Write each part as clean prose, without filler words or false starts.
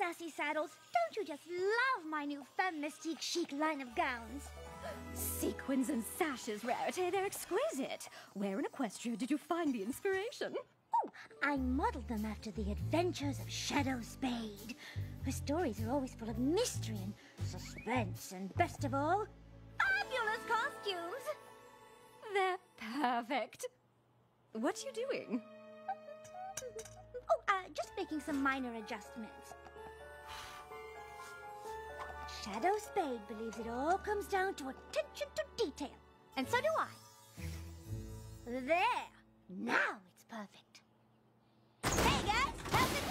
sassy saddles. Don't you just love my new femme mystique chic line of gowns? Sequins and sashes, Rarity, they're exquisite. Where in Equestria did you find the inspiration? Oh, I modeled them after the adventures of Shadow Spade. Her stories are always full of mystery and suspense, and best of all, fabulous costumes. They're perfect. What are you doing? Oh, just making some minor adjustments. Shadow Spade believes it all comes down to attention to detail. And so do I. There! Now it's perfect. Hey, guys! How's it...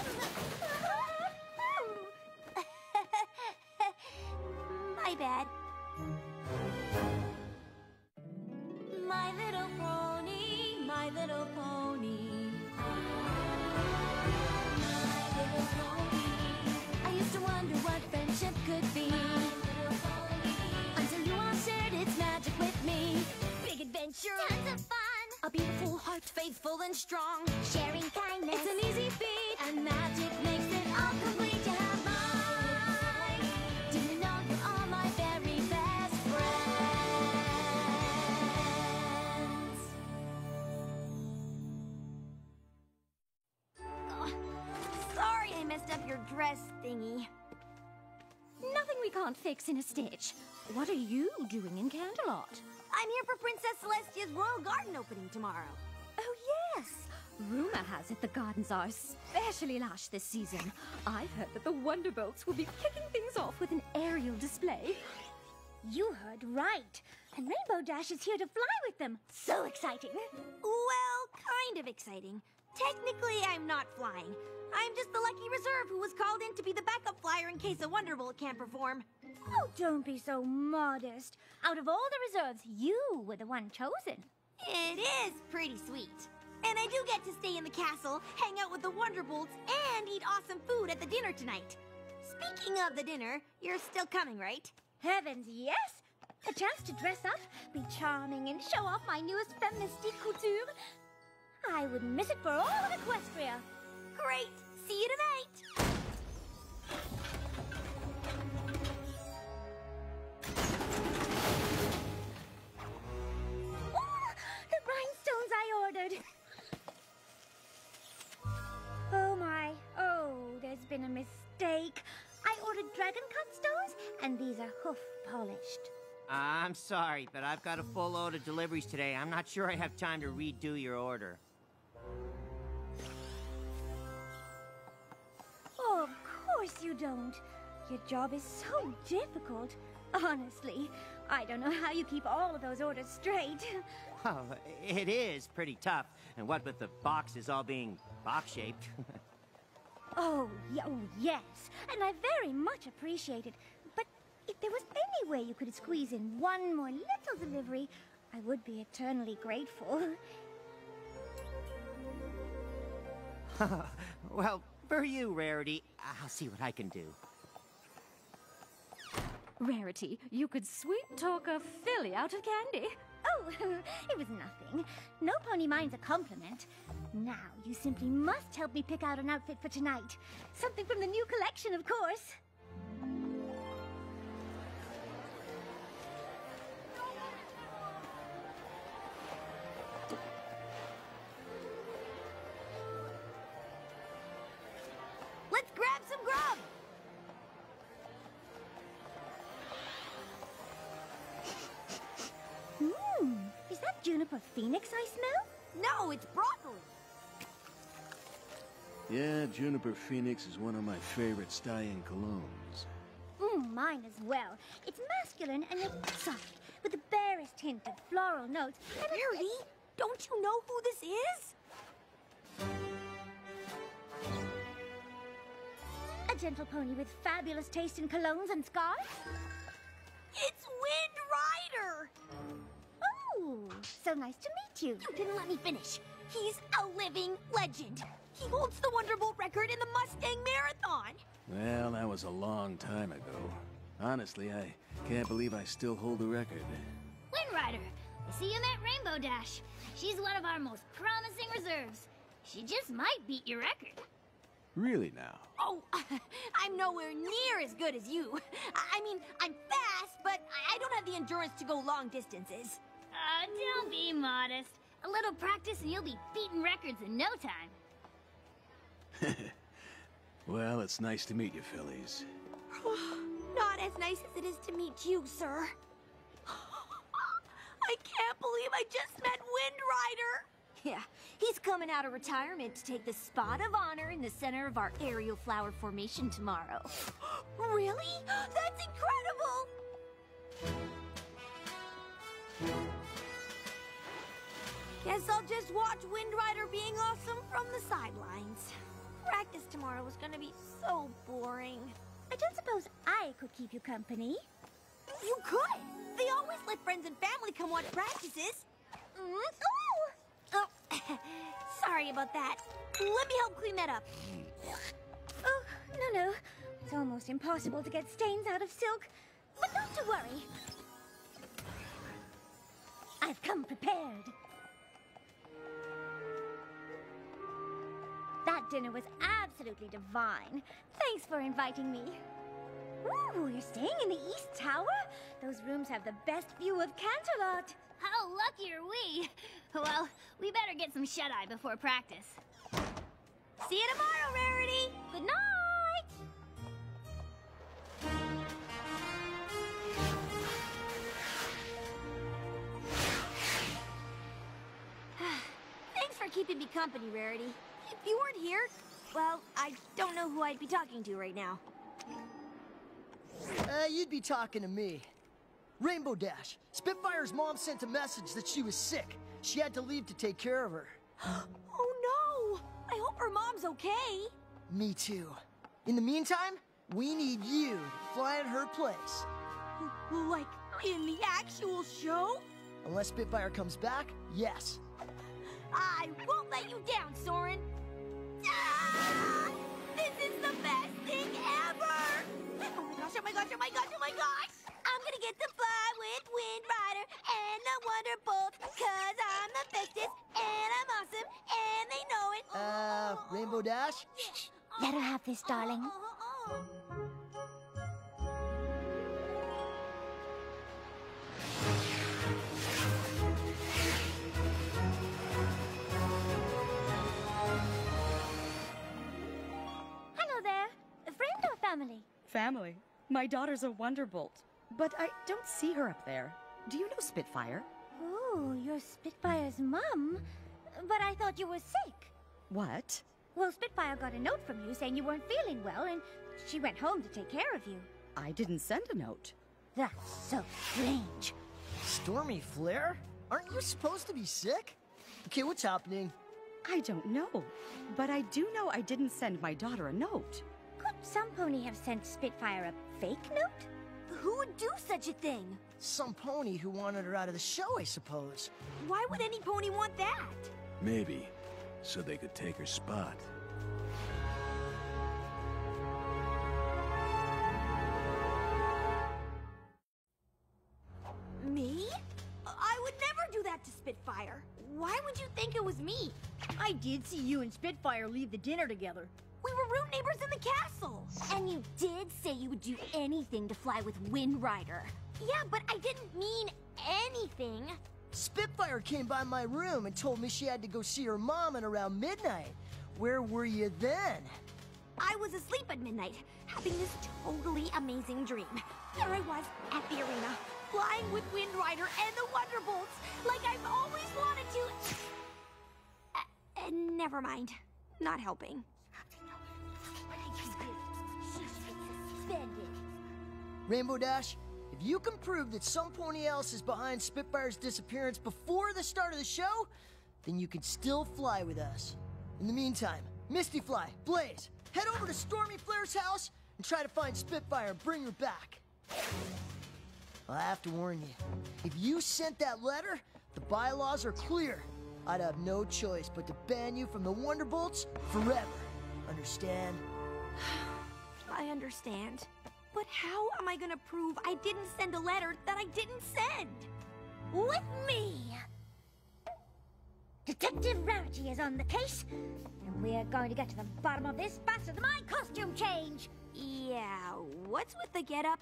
My bad. My little pony, my little pony. My little pony. I used to wonder what friendship could be. Until you all shared its magic with me. Big adventure. Tons of fun. A beautiful heart, faithful and strong. Sharing kindness. It's an easy feat. And magic makes it all complete. You have mine. Do you know you are my very best friends? Oh, sorry I messed up your dress thingy. Nothing we can't fix in a stitch. What are you doing in Canterlot? I'm here for Princess Celestia's Royal Garden opening tomorrow. Oh, yes. Rumor has it the gardens are especially lush this season. I've heard that the Wonderbolts will be kicking things off with an aerial display. You heard right. And Rainbow Dash is here to fly with them. So exciting. Well, kind of exciting. Technically, I'm not flying. I'm just the lucky reserve who was called in to be the backup flyer in case a Wonderbolt can't perform. Oh, don't be so modest. Out of all the reserves, you were the one chosen. It is pretty sweet. And I do get to stay in the castle, hang out with the Wonderbolts, and eat awesome food at the dinner tonight. Speaking of the dinner, you're still coming, right? Heavens, yes! A chance to dress up, be charming, and show off my newest femme mystique couture. I wouldn't miss it for all of Equestria. Great! See you tonight! Oh, the rhinestones I ordered! Oh my, oh, there's been a mistake. I ordered dragon cut stones, and these are hoof polished. I'm sorry, but I've got a full load of deliveries today. I'm not sure I have time to redo your order. Oh, of course you don't. Your job is so difficult. Honestly, I don't know how you keep all of those orders straight. Well, it is pretty tough, and what with the boxes all being box-shaped. Oh, yes, and I very much appreciate it. But if there was any way you could squeeze in one more little delivery, I would be eternally grateful. Well, for you, Rarity, I'll see what I can do. Rarity, you could sweet-talk a filly out of candy. Oh, it was nothing. No pony minds a compliment. Now, you simply must help me pick out an outfit for tonight. Something from the new collection, of course. Let's grab some grub! Is that juniper phoenix I smell? No, it's broccoli. Yeah, juniper phoenix is one of my favorite stallion colognes. Mine as well. It's masculine and yet soft, with the barest hint of floral notes. Rarity, don't you know who this is? A gentle pony with fabulous taste in colognes and scarves? It's Wind Rider! Oh, so nice to meet you. You didn't let me finish. He's a living legend. He holds the Wonderbolt record in the Mustang Marathon. Well, that was a long time ago. Honestly, I can't believe I still hold the record. Wind Rider, I see you met Rainbow Dash. She's one of our most promising reserves. She just might beat your record. Really now? Oh, I'm nowhere near as good as you. I mean, I'm fast, but I don't have the endurance to go long distances. Don't be modest. A little practice and you'll be beating records in no time. Well, it's nice to meet you, Phillies. Not as nice as it is to meet you, sir. I can't believe I just met Wind Rider. Yeah, he's coming out of retirement to take the spot of honor in the center of our aerial flower formation tomorrow. Really? That's incredible! Guess I'll just watch Wind Rider being awesome from the sidelines. Practice tomorrow is gonna be so boring. I don't suppose I could keep you company. You could! They always let friends and family come watch practices. Oh, sorry about that. Let me help clean that up. Oh, no. It's almost impossible to get stains out of silk. But not to worry. I've come prepared. That dinner was absolutely divine. Thanks for inviting me. Ooh, you're staying in the East Tower? Those rooms have the best view of Canterlot. How lucky are we? Well, we better get some shut-eye before practice. See you tomorrow, Rarity! Good night! Thanks for keeping me company, Rarity. If you weren't here, well, I don't know who I'd be talking to right now. You'd be talking to me. Rainbow Dash, Spitfire's mom sent a message that she was sick. She had to leave to take care of her. Oh no! I hope her mom's okay. Me too. In the meantime, we need you to fly in her place. Like, in the actual show? Unless Spitfire comes back, yes. I won't let you down, Soren. Ah! This is the best thing ever! Oh my gosh, oh my gosh, oh my gosh, oh my gosh! I'm gonna get to fly with Wind Rider and the Wonderbolt, 'cause I'm the bestest and I'm awesome and they know it. Rainbow Dash? Let her have this, darling. Hello there. A friend or family? Family. My daughter's a Wonderbolt, but I don't see her up there. Do you know Spitfire? Oh, you're Spitfire's mum. But I thought you were sick. What? Well, Spitfire got a note from you saying you weren't feeling well, and she went home to take care of you. I didn't send a note. That's so strange. Stormy Flare? Aren't you supposed to be sick? Okay, what's happening? I don't know, but I do know I didn't send my daughter a note. Could some pony have sent Spitfire a fake note? Who would do such a thing? Some pony who wanted her out of the show, I suppose. Why would any pony want that? Maybe, so they could take her spot. Me? I would never do that to Spitfire. Why would you think it was me? I did see you and Spitfire leave the dinner together. We were room neighbors in the castle. And you did say you would do anything to fly with Wind Rider. Yeah, but I didn't mean anything. Spitfire came by my room and told me she had to go see her mom at around midnight. Where were you then? I was asleep at midnight, having this totally amazing dream. There I was at the arena, flying with Wind Rider and the Wonderbolts, like I've always wanted to. Never mind. Not helping. Rainbow Dash, if you can prove that some pony else is behind Spitfire's disappearance before the start of the show, then you can still fly with us. In the meantime, Misty Fly, Blaze, head over to Stormy Flare's house and try to find Spitfire and bring her back. I have to warn you, if you sent that letter, the bylaws are clear. I'd have no choice but to ban you from the Wonderbolts forever. Understand? I understand. But how am I gonna prove I didn't send a letter that I didn't send? With me! Detective Rarity is on the case, and we're going to get to the bottom of this faster than my costume change. Yeah, what's with the getup?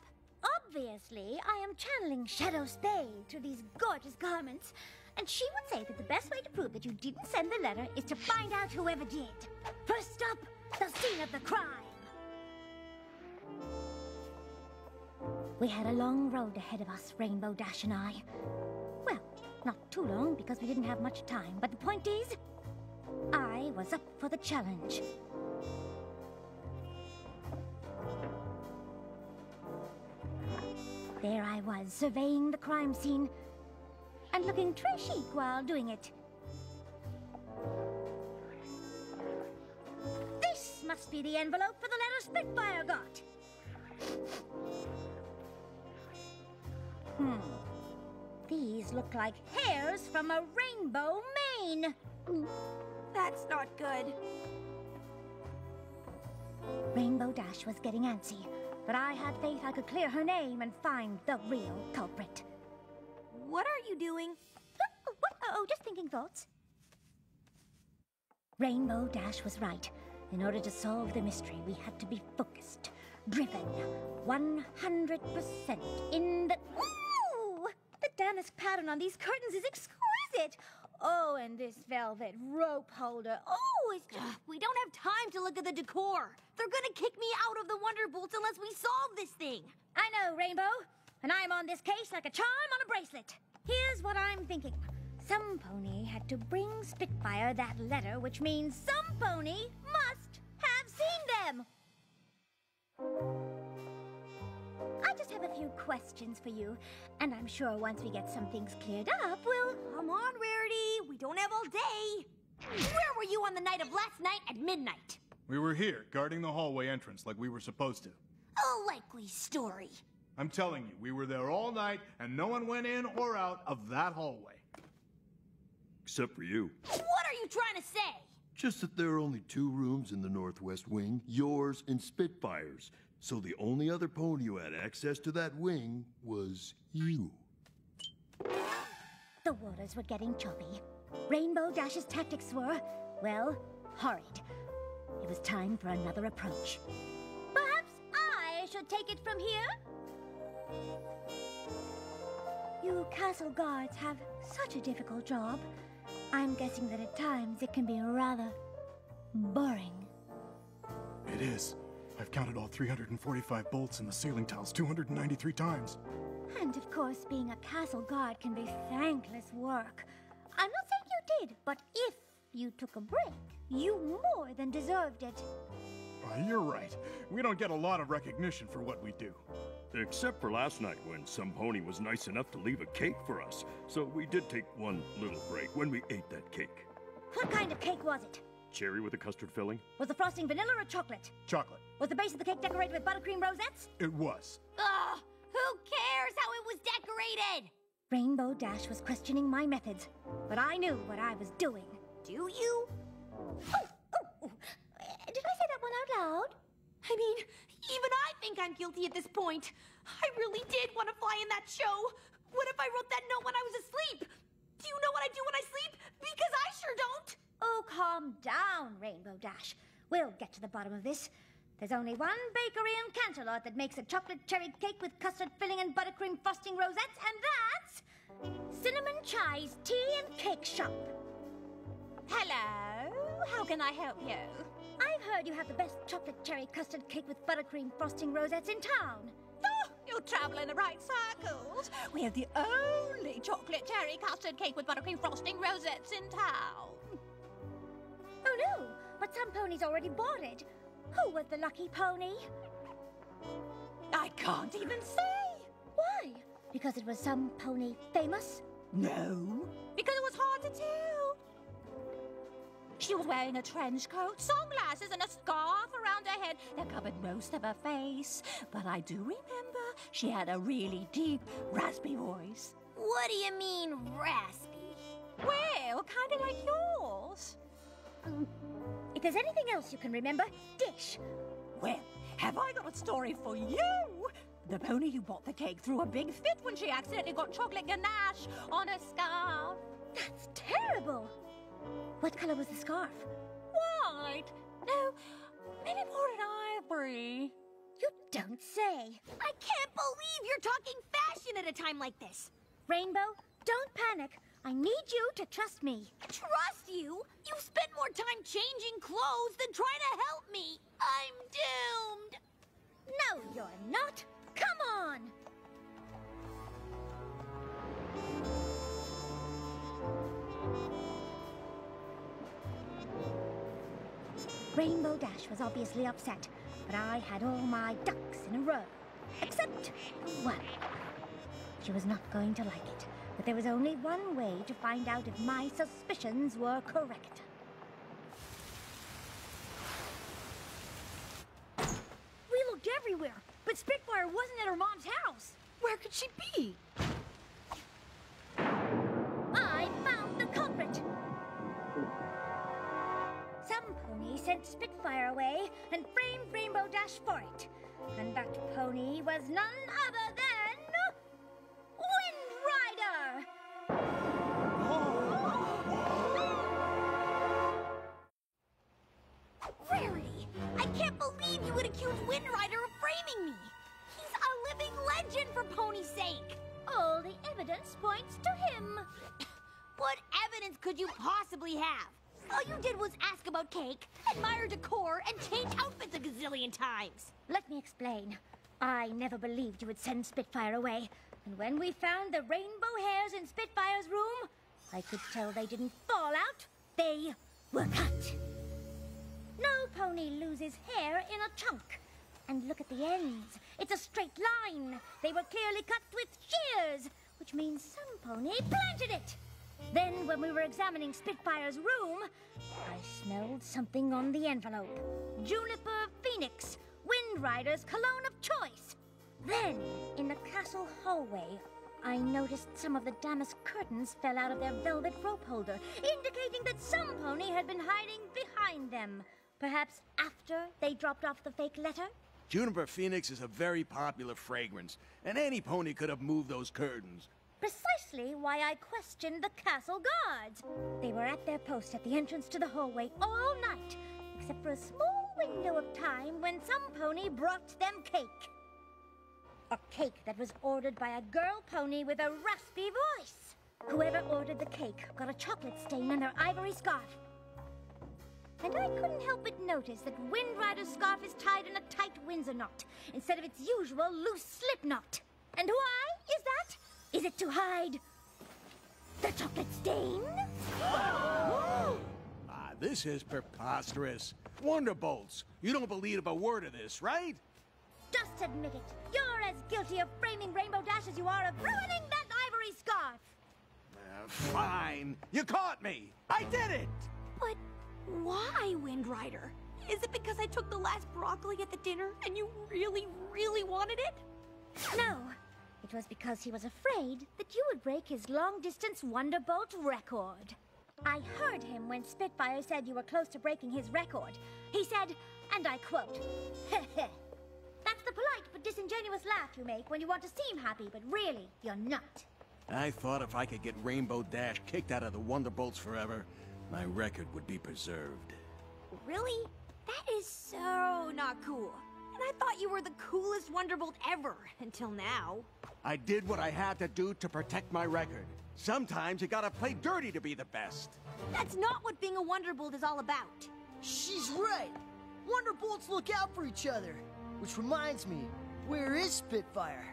Obviously, I am channeling Shadow Spade through these gorgeous garments, and she would say that the best way to prove that you didn't send the letter is to find out whoever did. First up, the scene of the crime. We had a long road ahead of us, Rainbow Dash and I. Well, not too long because we didn't have much time, but the point is, I was up for the challenge. There I was, surveying the crime scene, and looking très chic while doing it. This must be the envelope for the letter Spitfire got. These look like hairs from a rainbow mane. That's not good. Rainbow Dash was getting antsy, but I had faith I could clear her name and find the real culprit. What are you doing? Oh, just thinking thoughts. Rainbow Dash was right. In order to solve the mystery, we had to be focused, driven, 100% in the... Ooh! The damask pattern on these curtains is exquisite. Oh, and this velvet rope holder. Oh, it's just... We don't have time to look at the decor. They're gonna kick me out of the Wonderbolts unless we solve this thing. I know, Rainbow. And I'm on this case like a charm on a bracelet. Here's what I'm thinking. Some pony had to bring Spitfire that letter, which means some pony must have seen them. I just have a few questions for you, and I'm sure once we get some things cleared up, we'll... Come on, Rarity. We don't have all day. Where were you on the night of last night at midnight? We were here, guarding the hallway entrance like we were supposed to. A likely story. I'm telling you, we were there all night, and no one went in or out of that hallway. Except for you. What are you trying to say? Just that there are only 2 rooms in the northwest wing, yours and Spitfire's. So the only other pony who had access to that wing was you. The waters were getting choppy. Rainbow Dash's tactics were, well, horrid. It was time for another approach. Perhaps I should take it from here? You castle guards have such a difficult job. I'm guessing that at times it can be rather boring. It is. I've counted all 345 bolts in the ceiling tiles 293 times. And of course, being a castle guard can be thankless work. I'm not saying you did, but if you took a break, you more than deserved it. You're right. We don't get a lot of recognition for what we do. Except for last night when some pony was nice enough to leave a cake for us. So we did take one little break when we ate that cake. What kind of cake was it? Cherry with a custard filling? Was the frosting vanilla or chocolate? Chocolate. Was the base of the cake decorated with buttercream rosettes? It was. Ugh! Who cares how it was decorated? Rainbow Dash was questioning my methods, but I knew what I was doing. Do you? Oh. Did I say that one out loud? I mean, even I think I'm guilty at this point. I really did want to fly in that show. What if I wrote that note when I was asleep? Do you know what I do when I sleep? Because I sure don't. Oh, calm down, Rainbow Dash. We'll get to the bottom of this. There's only one bakery in Canterlot that makes a chocolate cherry cake with custard filling and buttercream frosting rosettes, and that's Cinnamon Chai's Tea and Cake Shop. Hello, how can I help you? I've heard you have the best chocolate cherry custard cake with buttercream frosting rosettes in town. Oh, you're traveling the right circles. We're the only chocolate cherry custard cake with buttercream frosting rosettes in town. Oh no, but some ponies already bought it. Who was the lucky pony? I can't even say. Why? Because it was some pony famous? No, because it was hard to tell. She was wearing a trench coat, sunglasses, and a scarf around her head that covered most of her face. But I do remember she had a really deep, raspy voice. What do you mean, raspy? Well, kind of like yours. If there's anything else you can remember, dish. Well, have I got a story for you? The pony who bought the cake threw a big fit when she accidentally got chocolate ganache on her scarf. That's terrible. What color was the scarf? White? No, maybe more than ivory. You don't say. I can't believe you're talking fashion at a time like this. Rainbow, don't panic. I need you to trust me. Trust you? You spent more time changing clothes than trying to help me. I'm doomed. No, you're not. Come on. Rainbow Dash was obviously upset, but I had all my ducks in a row. Except one. She was not going to like it, but there was only one way to find out if my suspicions were correct. We looked everywhere, but Spitfire wasn't at her mom's house. Where could she be? I found the culprit! Some pony sent Spitfire away and framed Rainbow Dash for it. And that pony was none other than... Wind Rider! Rarity! I can't believe you would accuse Wind Rider of framing me! He's a living legend for Pony's sake! All the evidence points to him. What evidence could you possibly have? All you did was ask about cake, admire decor, and change outfits a gazillion times. Let me explain. I never believed you would send Spitfire away. And when we found the rainbow hairs in Spitfire's room, I could tell they didn't fall out. They were cut. No pony loses hair in a chunk. And look at the ends. It's a straight line. They were clearly cut with shears, which means some pony planted it. Then, when we were examining Spitfire's room, I smelled something on the envelope. Juniper Phoenix, Wind Rider's cologne of choice. Then, in the castle hallway, I noticed some of the damask curtains fell out of their velvet rope holder, indicating that some pony had been hiding behind them. Perhaps after they dropped off the fake letter? Juniper Phoenix is a very popular fragrance, and any pony could have moved those curtains. Precisely why I questioned the castle guards. They were at their post at the entrance to the hallway all night, except for a small window of time when some pony brought them cake. A cake that was ordered by a girl pony with a raspy voice. Whoever ordered the cake got a chocolate stain on their ivory scarf. And I couldn't help but notice that Wind Rider's scarf is tied in a tight Windsor knot instead of its usual loose slip knot. And why is that? Is it to hide the chocolate stain? This is preposterous. Wonderbolts, you don't believe a word of this, right? Just admit it. You're as guilty of framing Rainbow Dash as you are of ruining that ivory scarf. Fine. You caught me. I did it. But why, Wind Rider? Is it because I took the last broccoli at the dinner and you really, really wanted it? No. It was because he was afraid that you would break his long-distance Wonderbolt record. I heard him when Spitfire said you were close to breaking his record. He said, and I quote, "Heh. That's the polite but disingenuous laugh you make when you want to seem happy, but really, you're not." I thought if I could get Rainbow Dash kicked out of the Wonderbolts forever, my record would be preserved. Really? That is so not cool. And I thought you were the coolest Wonderbolt ever, until now. I did what I had to do to protect my record. Sometimes you gotta play dirty to be the best. That's not what being a Wonderbolt is all about. She's right. Wonderbolts look out for each other. Which reminds me, where is Spitfire?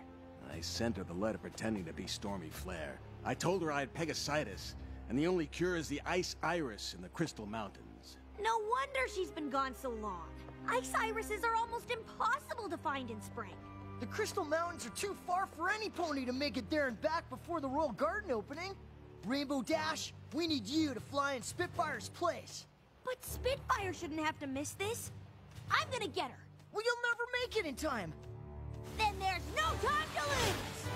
I sent her the letter pretending to be Stormy Flare. I told her I had Pegasitis, and the only cure is the ice iris in the Crystal Mountains. No wonder she's been gone so long. Ice irises are almost impossible to find in spring. The Crystal Mountains are too far for any pony to make it there and back before the Royal Garden opening. Rainbow Dash, we need you to fly in Spitfire's place. But Spitfire shouldn't have to miss this. I'm gonna get her. Well, you'll never make it in time. Then there's no time to lose!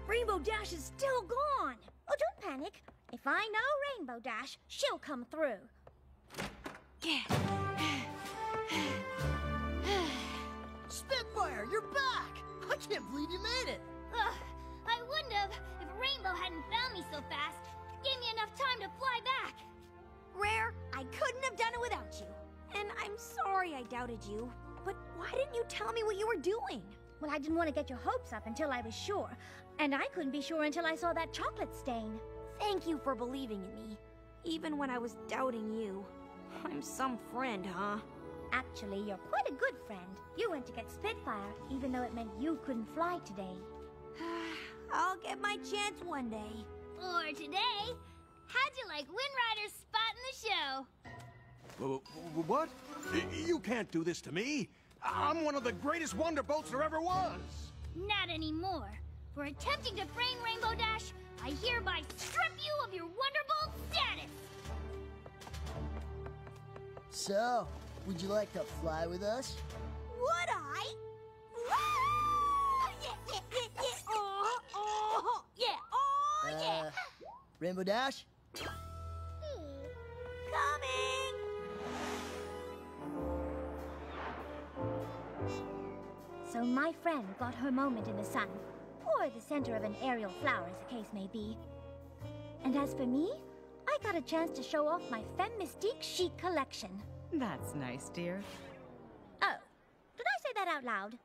Rainbow Dash is still gone. Oh, don't panic. If I know Rainbow Dash, she'll come through. Spitfire, you're back! I can't believe you made it! I wouldn't have if Rainbow Rainbow hadn't found me so fast, gave me enough time to fly back. Rare, I couldn't have done it without you. And I'm sorry I doubted you. But why didn't you tell me what you were doing? Well, I didn't want to get your hopes up until I was sure. And I couldn't be sure until I saw that chocolate stain. Thank you for believing in me, even when I was doubting you. I'm some friend, huh? Actually, you're quite a good friend. You went to get Spitfire, even though it meant you couldn't fly today. I'll get my chance one day. Or today. How'd you like Wind Rider's spot in the show? What? You can't do this to me. I'm one of the greatest Wonderbolts there ever was. Not anymore. For attempting to frame Rainbow Dash, I hereby strip you of your Wonderbolt status! So, would you like to fly with us? Would I? Yeah, yeah, yeah, yeah. Oh, yeah, oh, yeah. Rainbow Dash? Coming! So my friend got her moment in the sun, or the center of an aerial flower, as the case may be. And as for me, I got a chance to show off my Femme Mystique chic collection. That's nice, dear. Oh, did I say that out loud?